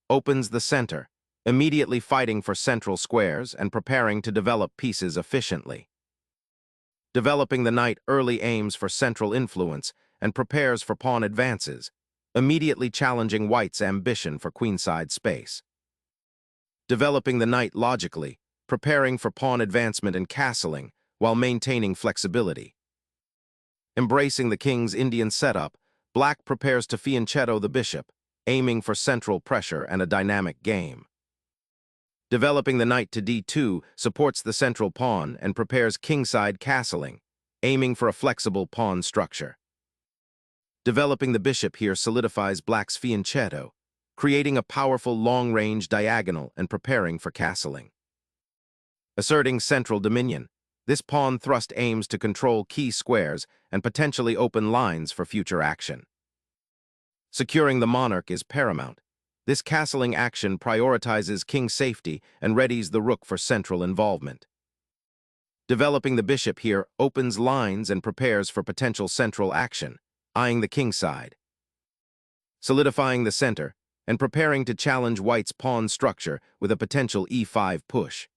opens the center, immediately fighting for central squares and preparing to develop pieces efficiently. Developing the knight early aims for central influence and prepares for pawn advances, immediately challenging white's ambition for queenside space. Developing the knight logically, preparing for pawn advancement and castling while maintaining flexibility. Embracing the king's Indian setup, black prepares to fianchetto the bishop, aiming for central pressure and a dynamic game. Developing the knight to d2 supports the central pawn and prepares kingside castling, aiming for a flexible pawn structure. Developing the bishop here solidifies black's fianchetto, creating a powerful long-range diagonal and preparing for castling. Asserting central dominion, this pawn thrust aims to control key squares and potentially open lines for future action. Securing the monarch is paramount. This castling action prioritizes king safety and readies the rook for central involvement. Developing the bishop here opens lines and prepares for potential central action, eyeing the king side. Solidifying the center and preparing to challenge white's pawn structure with a potential e5 push.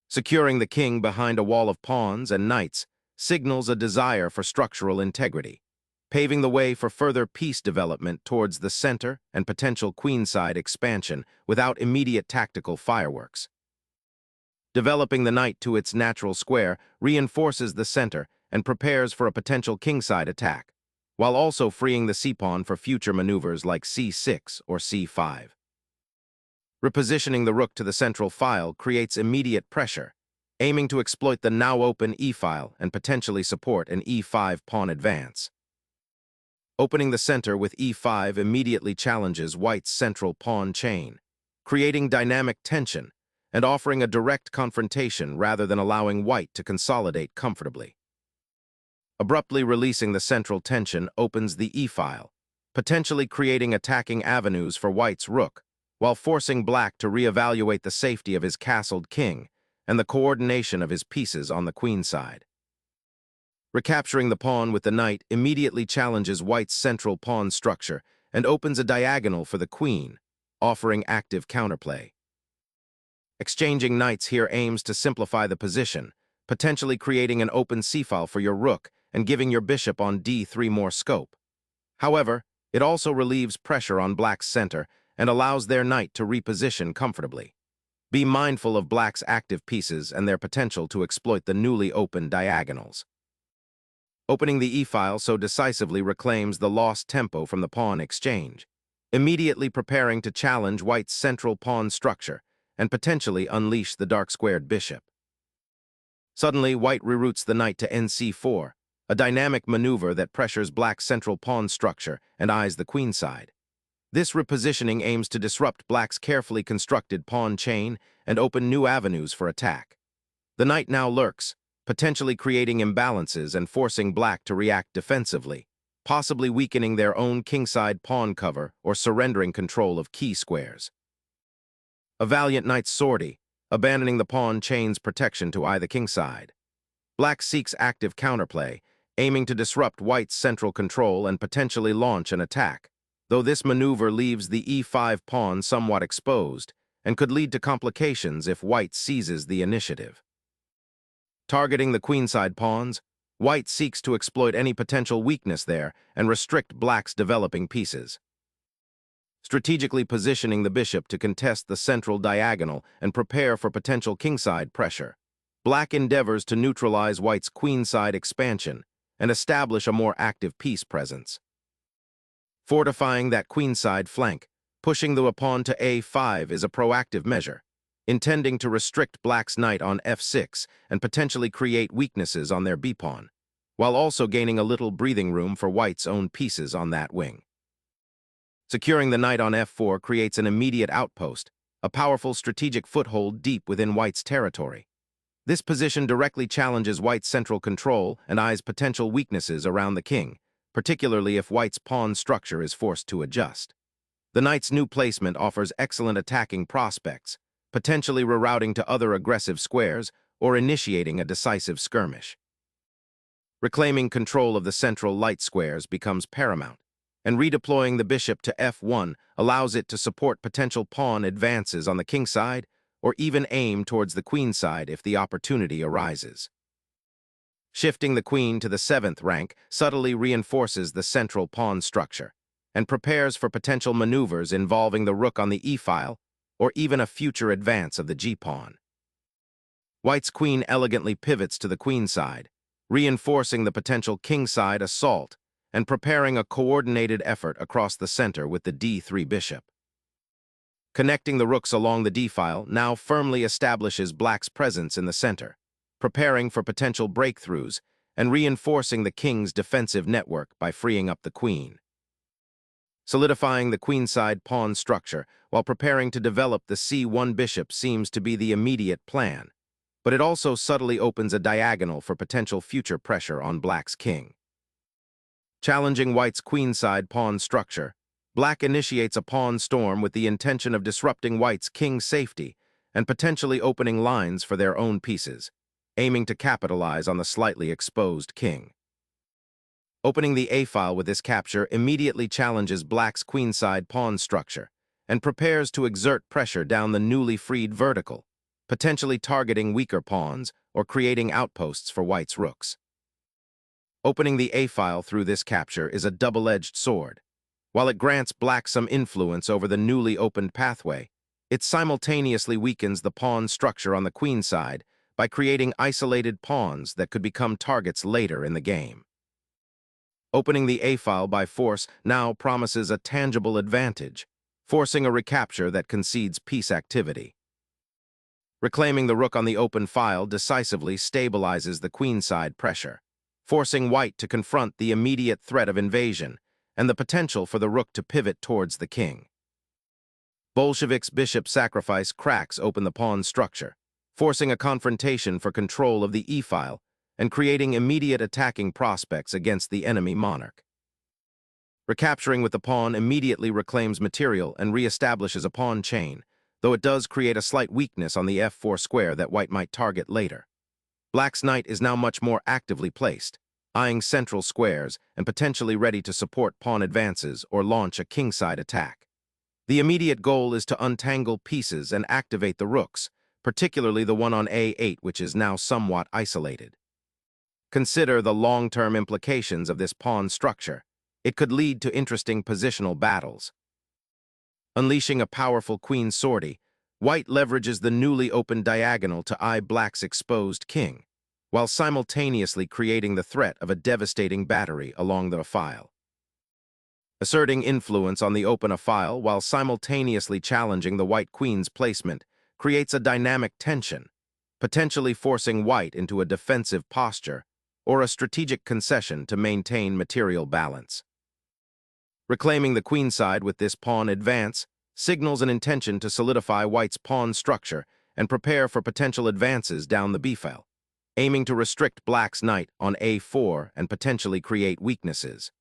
Securing the king behind a wall of pawns and knights signals a desire for structural integrity, paving the way for further piece development towards the center and potential queenside expansion without immediate tactical fireworks. Developing the knight to its natural square reinforces the center and prepares for a potential kingside attack, while also freeing the c-pawn for future maneuvers like c6 or c5. Repositioning the rook to the central file creates immediate pressure, aiming to exploit the now open e-file and potentially support an e5 pawn advance. Opening the center with e5 immediately challenges white's central pawn chain, creating dynamic tension and offering a direct confrontation rather than allowing white to consolidate comfortably. Abruptly releasing the central tension opens the e-file, potentially creating attacking avenues for white's rook, while forcing black to reevaluate the safety of his castled king and the coordination of his pieces on the queen side. Recapturing the pawn with the knight immediately challenges white's central pawn structure and opens a diagonal for the queen, offering active counterplay. Exchanging knights here aims to simplify the position, potentially creating an open c-file for your rook and giving your bishop on d3 more scope. However, it also relieves pressure on black's center and allows their knight to reposition comfortably. Be mindful of black's active pieces and their potential to exploit the newly opened diagonals. Opening the e-file so decisively reclaims the lost tempo from the pawn exchange, immediately preparing to challenge white's central pawn structure and potentially unleash the dark-squared bishop. Suddenly, white reroutes the knight to nc4, a dynamic maneuver that pressures black's central pawn structure and eyes the queen side. This repositioning aims to disrupt black's carefully constructed pawn chain and open new avenues for attack. The knight now lurks, potentially creating imbalances and forcing black to react defensively, possibly weakening their own kingside pawn cover or surrendering control of key squares. A valiant knight's sortie, abandoning the pawn chain's protection to eye the kingside. Black seeks active counterplay, aiming to disrupt white's central control and potentially launch an attack, though this maneuver leaves the e5 pawn somewhat exposed and could lead to complications if white seizes the initiative. Targeting the queenside pawns, white seeks to exploit any potential weakness there and restrict black's developing pieces. Strategically positioning the bishop to contest the central diagonal and prepare for potential kingside pressure, black endeavors to neutralize white's queenside expansion and establish a more active piece presence. Fortifying that queenside flank, pushing the pawn to a5 is a proactive measure, intending to restrict black's knight on f6 and potentially create weaknesses on their b-pawn, while also gaining a little breathing room for white's own pieces on that wing. Securing the knight on f4 creates an immediate outpost, a powerful strategic foothold deep within white's territory. This position directly challenges white's central control and eyes potential weaknesses around the king, particularly if white's pawn structure is forced to adjust. The knight's new placement offers excellent attacking prospects, potentially rerouting to other aggressive squares or initiating a decisive skirmish. Reclaiming control of the central light squares becomes paramount, and redeploying the bishop to f1 allows it to support potential pawn advances on the king side or even aim towards the queen side if the opportunity arises. Shifting the queen to the 7th rank subtly reinforces the central pawn structure and prepares for potential maneuvers involving the rook on the e-file or even a future advance of the g-pawn. White's queen elegantly pivots to the queen side, reinforcing the potential king-side assault and preparing a coordinated effort across the center with the d3 bishop. Connecting the rooks along the d-file now firmly establishes black's presence in the center, preparing for potential breakthroughs and reinforcing the king's defensive network by freeing up the queen. Solidifying the queenside pawn structure while preparing to develop the c1 bishop seems to be the immediate plan, but it also subtly opens a diagonal for potential future pressure on black's king. Challenging white's queenside pawn structure, black initiates a pawn storm with the intention of disrupting white's king's safety and potentially opening lines for their own pieces, aiming to capitalize on the slightly exposed king. Opening the a-file with this capture immediately challenges black's queenside pawn structure and prepares to exert pressure down the newly freed vertical, potentially targeting weaker pawns or creating outposts for white's rooks. Opening the a-file through this capture is a double-edged sword. While it grants black some influence over the newly opened pathway, it simultaneously weakens the pawn structure on the queen side by creating isolated pawns that could become targets later in the game. Opening the a-file by force now promises a tangible advantage, forcing a recapture that concedes piece activity. Reclaiming the rook on the open file decisively stabilizes the queenside pressure, forcing white to confront the immediate threat of invasion and the potential for the rook to pivot towards the king. Bolshevik's bishop sacrifice cracks open the pawn structure, forcing a confrontation for control of the e-file and creating immediate attacking prospects against the enemy monarch. Recapturing with the pawn immediately reclaims material and re-establishes a pawn chain, though it does create a slight weakness on the f4 square that white might target later. Black's knight is now much more actively placed, eyeing central squares and potentially ready to support pawn advances or launch a kingside attack. The immediate goal is to untangle pieces and activate the rooks, particularly the one on a8, which is now somewhat isolated. Consider the long-term implications of this pawn structure. It could lead to interesting positional battles. Unleashing a powerful queen sortie, white leverages the newly opened diagonal to eye black's exposed king, while simultaneously creating the threat of a devastating battery along the file. Asserting influence on the open file while simultaneously challenging the white queen's placement creates a dynamic tension, potentially forcing white into a defensive posture or a strategic concession to maintain material balance. Reclaiming the queenside with this pawn advance signals an intention to solidify white's pawn structure and prepare for potential advances down the b-file, aiming to restrict black's knight on a4 and potentially create weaknesses.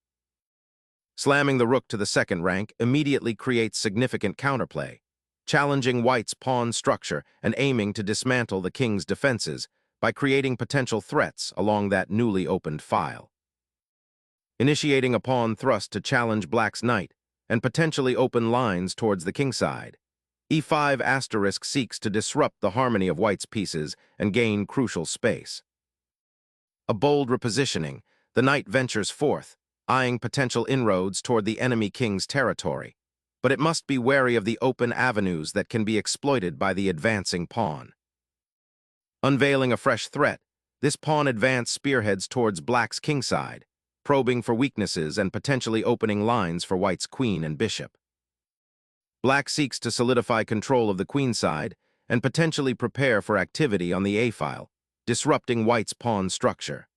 Slamming the rook to the 2nd rank immediately creates significant counterplay, challenging white's pawn structure and aiming to dismantle the king's defenses by creating potential threats along that newly opened file. Initiating a pawn thrust to challenge black's knight and potentially open lines towards the kingside, e5 * seeks to disrupt the harmony of white's pieces and gain crucial space. A bold repositioning, the knight ventures forth, eyeing potential inroads toward the enemy king's territory, but it must be wary of the open avenues that can be exploited by the advancing pawn. Unveiling a fresh threat, this pawn advance spearheads towards black's kingside, probing for weaknesses and potentially opening lines for white's queen and bishop. Black seeks to solidify control of the queenside and potentially prepare for activity on the a-file, disrupting white's pawn structure.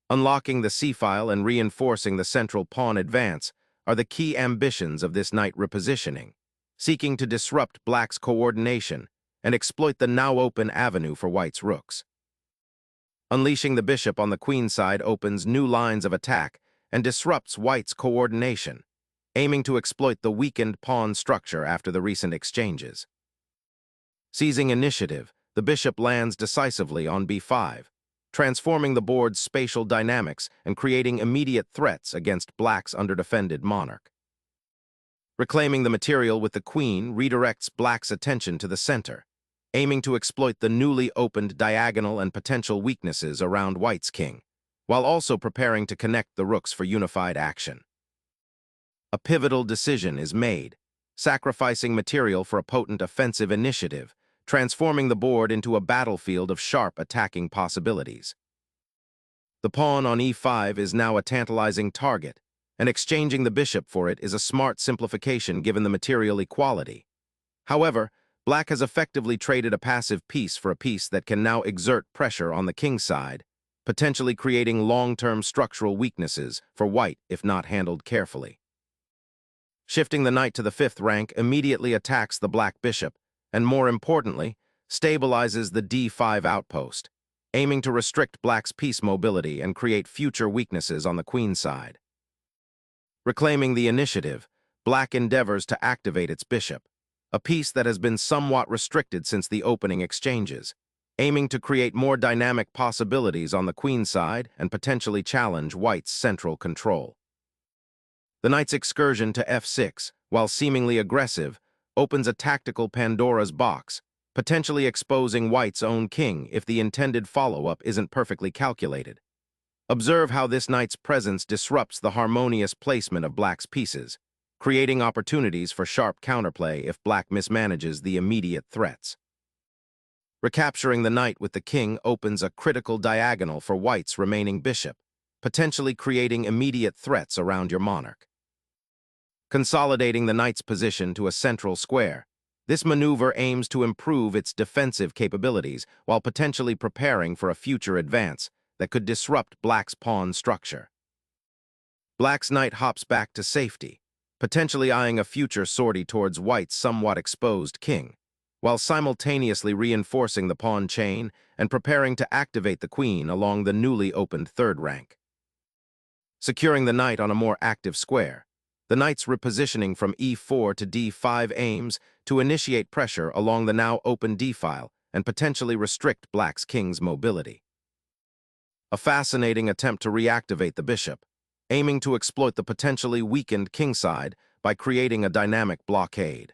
Unlocking the c-file and reinforcing the central pawn advance are the key ambitions of this knight repositioning, seeking to disrupt black's coordination and exploit the now open avenue for white's rooks. Unleashing the bishop on the queenside opens new lines of attack and disrupts white's coordination, aiming to exploit the weakened pawn structure after the recent exchanges. Seizing initiative, the bishop lands decisively on b5, transforming the board's spatial dynamics and creating immediate threats against black's underdefended monarch. Reclaiming the material with the queen redirects black's attention to the center, aiming to exploit the newly opened diagonal and potential weaknesses around white's king, while also preparing to connect the rooks for unified action. A pivotal decision is made, sacrificing material for a potent offensive initiative, transforming the board into a battlefield of sharp attacking possibilities. The pawn on e5 is now a tantalizing target, and exchanging the bishop for it is a smart simplification given the material equality. However, black has effectively traded a passive piece for a piece that can now exert pressure on the king's side, potentially creating long-term structural weaknesses for white if not handled carefully. Shifting the knight to the 5th rank immediately attacks the black bishop, and more importantly, stabilizes the d5 outpost, aiming to restrict black's piece mobility and create future weaknesses on the queen's side. Reclaiming the initiative, black endeavors to activate its bishop, a piece that has been somewhat restricted since the opening exchanges, aiming to create more dynamic possibilities on the queen's side and potentially challenge white's central control. The knight's excursion to f6, while seemingly aggressive, opens a tactical Pandora's box, potentially exposing white's own king if the intended follow-up isn't perfectly calculated. Observe how this knight's presence disrupts the harmonious placement of black's pieces, creating opportunities for sharp counterplay if black mismanages the immediate threats. Recapturing the knight with the king opens a critical diagonal for white's remaining bishop, potentially creating immediate threats around your monarch. Consolidating the knight's position to a central square, this maneuver aims to improve its defensive capabilities while potentially preparing for a future advance that could disrupt black's pawn structure. Black's knight hops back to safety, potentially eyeing a future sortie towards white's somewhat exposed king, while simultaneously reinforcing the pawn chain and preparing to activate the queen along the newly opened 3rd rank. Securing the knight on a more active square, the knight's repositioning from e4 to d5 aims to initiate pressure along the now open d-file and potentially restrict black's king's mobility. A fascinating attempt to reactivate the bishop, aiming to exploit the potentially weakened king side by creating a dynamic blockade.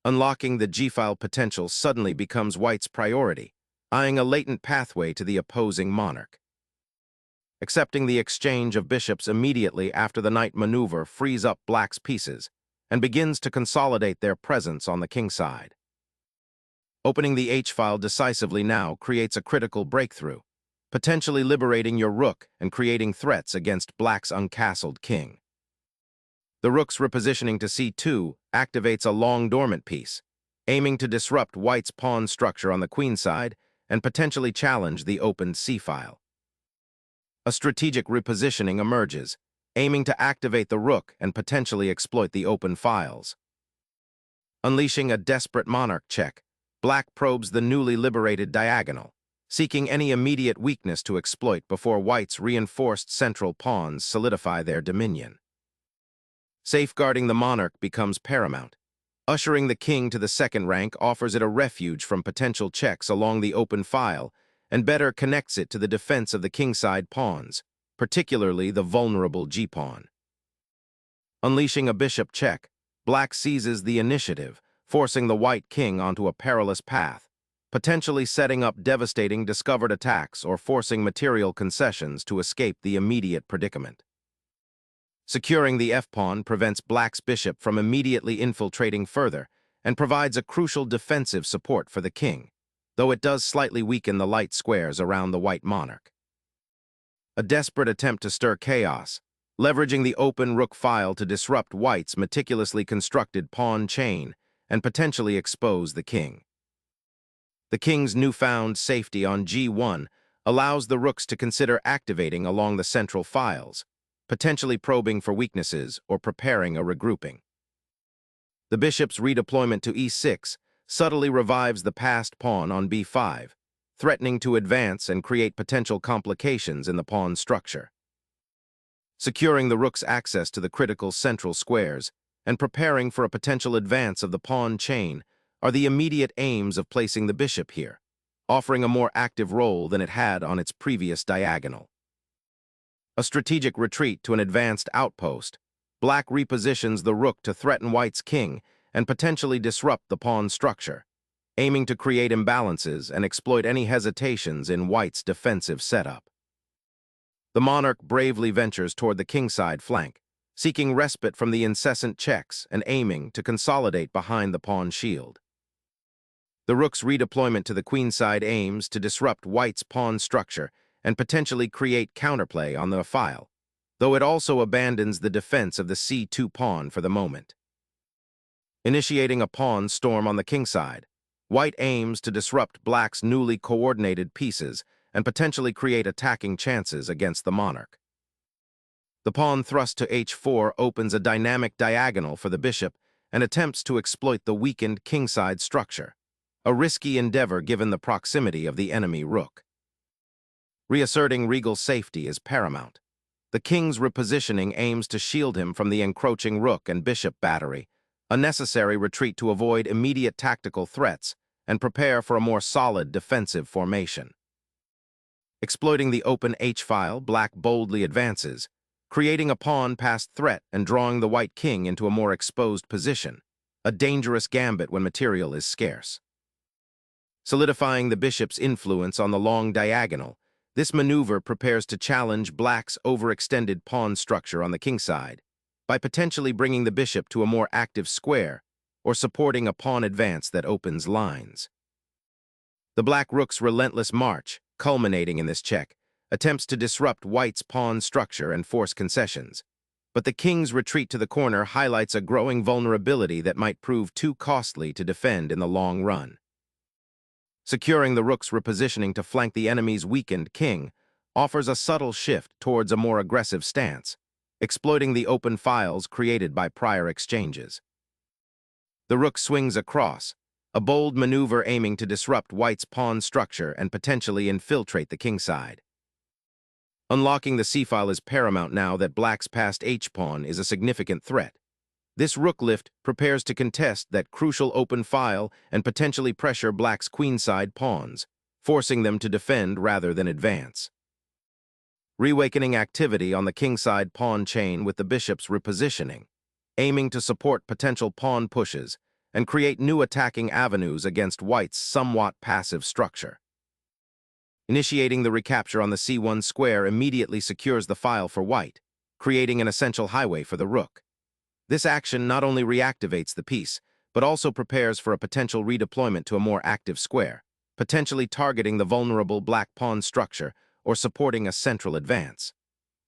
Unlocking the g-file potential suddenly becomes white's priority, eyeing a latent pathway to the opposing monarch. Accepting the exchange of bishops immediately after the knight maneuver frees up black's pieces and begins to consolidate their presence on the king side. Opening the h-file decisively now creates a critical breakthrough, potentially liberating your rook and creating threats against black's uncastled king. The rook's repositioning to c2 activates a long dormant piece, aiming to disrupt white's pawn structure on the queen side and potentially challenge the opened c-file. A strategic repositioning emerges, aiming to activate the rook and potentially exploit the open files. Unleashing a desperate monarch check, black probes the newly liberated diagonal, seeking any immediate weakness to exploit before white's reinforced central pawns solidify their dominion. Safeguarding the monarch becomes paramount. Ushering the king to the 2nd rank offers it a refuge from potential checks along the open file and better connects it to the defense of the kingside pawns, particularly the vulnerable g-pawn. Unleashing a bishop check, black seizes the initiative, forcing the white king onto a perilous path, potentially setting up devastating discovered attacks or forcing material concessions to escape the immediate predicament. Securing the f-pawn prevents black's bishop from immediately infiltrating further and provides a crucial defensive support for the king, though it does slightly weaken the light squares around the white monarch. A desperate attempt to stir chaos, leveraging the open rook file to disrupt white's meticulously constructed pawn chain and potentially expose the king. The king's newfound safety on g1 allows the rooks to consider activating along the central files, potentially probing for weaknesses or preparing a regrouping. The bishop's redeployment to e6 subtly revives the passed pawn on b5, threatening to advance and create potential complications in the pawn structure. Securing the rook's access to the critical central squares and preparing for a potential advance of the pawn chain are the immediate aims of placing the bishop here, offering a more active role than it had on its previous diagonal. A strategic retreat to an advanced outpost, black repositions the rook to threaten white's king and potentially disrupt the pawn structure, aiming to create imbalances and exploit any hesitations in white's defensive setup. The monarch bravely ventures toward the kingside flank, seeking respite from the incessant checks and aiming to consolidate behind the pawn shield. The rook's redeployment to the queenside aims to disrupt white's pawn structure and potentially create counterplay on the file, though it also abandons the defense of the c2 pawn for the moment. Initiating a pawn storm on the kingside, white aims to disrupt black's newly coordinated pieces and potentially create attacking chances against the monarch. The pawn thrust to h4 opens a dynamic diagonal for the bishop and attempts to exploit the weakened kingside structure, a risky endeavor given the proximity of the enemy rook. Reasserting regal safety is paramount. The king's repositioning aims to shield him from the encroaching rook and bishop battery, a necessary retreat to avoid immediate tactical threats and prepare for a more solid defensive formation. Exploiting the open h-file, black boldly advances, creating a pawn past threat and drawing the white king into a more exposed position, a dangerous gambit when material is scarce. Solidifying the bishop's influence on the long diagonal, this maneuver prepares to challenge black's overextended pawn structure on the kingside by potentially bringing the bishop to a more active square or supporting a pawn advance that opens lines. The black rook's relentless march, culminating in this check, attempts to disrupt white's pawn structure and force concessions, but the king's retreat to the corner highlights a growing vulnerability that might prove too costly to defend in the long run. Securing the rook's repositioning to flank the enemy's weakened king offers a subtle shift towards a more aggressive stance, exploiting the open files created by prior exchanges. The rook swings across, a bold maneuver aiming to disrupt white's pawn structure and potentially infiltrate the kingside. Unlocking the c-file is paramount now that black's passed h-pawn is a significant threat. This rook lift prepares to contest that crucial open file and potentially pressure black's queenside pawns, forcing them to defend rather than advance. Reawakening activity on the kingside pawn chain with the bishop's repositioning, aiming to support potential pawn pushes and create new attacking avenues against white's somewhat passive structure. Initiating the recapture on the c1 square immediately secures the file for white, creating an essential highway for the rook. This action not only reactivates the piece, but also prepares for a potential redeployment to a more active square, potentially targeting the vulnerable black pawn structure or supporting a central advance.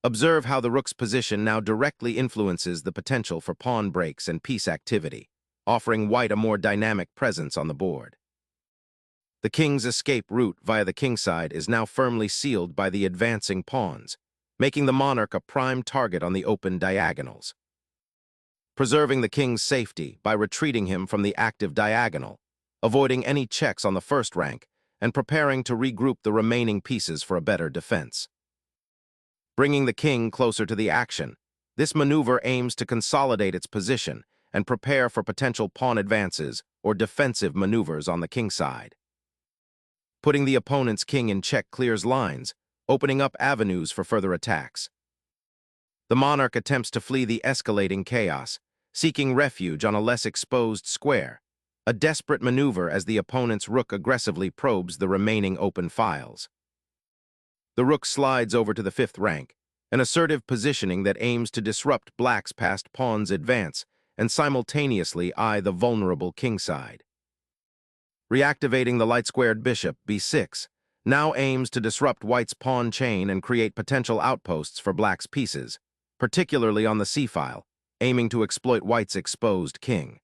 Observe how the rook's position now directly influences the potential for pawn breaks and piece activity, offering white a more dynamic presence on the board. The king's escape route via the kingside is now firmly sealed by the advancing pawns, making the monarch a prime target on the open diagonals. Preserving the king's safety by retreating him from the active diagonal, avoiding any checks on the first rank, and preparing to regroup the remaining pieces for a better defense. Bringing the king closer to the action, this maneuver aims to consolidate its position and prepare for potential pawn advances or defensive maneuvers on the kingside. Putting the opponent's king in check clears lines, opening up avenues for further attacks. The monarch attempts to flee the escalating chaos, seeking refuge on a less exposed square, a desperate maneuver as the opponent's rook aggressively probes the remaining open files. The rook slides over to the fifth rank, an assertive positioning that aims to disrupt black's passed pawn's advance and simultaneously eye the vulnerable kingside. Reactivating the light-squared bishop, b6, now aims to disrupt white's pawn chain and create potential outposts for black's pieces, particularly on the c-file, aiming to exploit white's exposed king.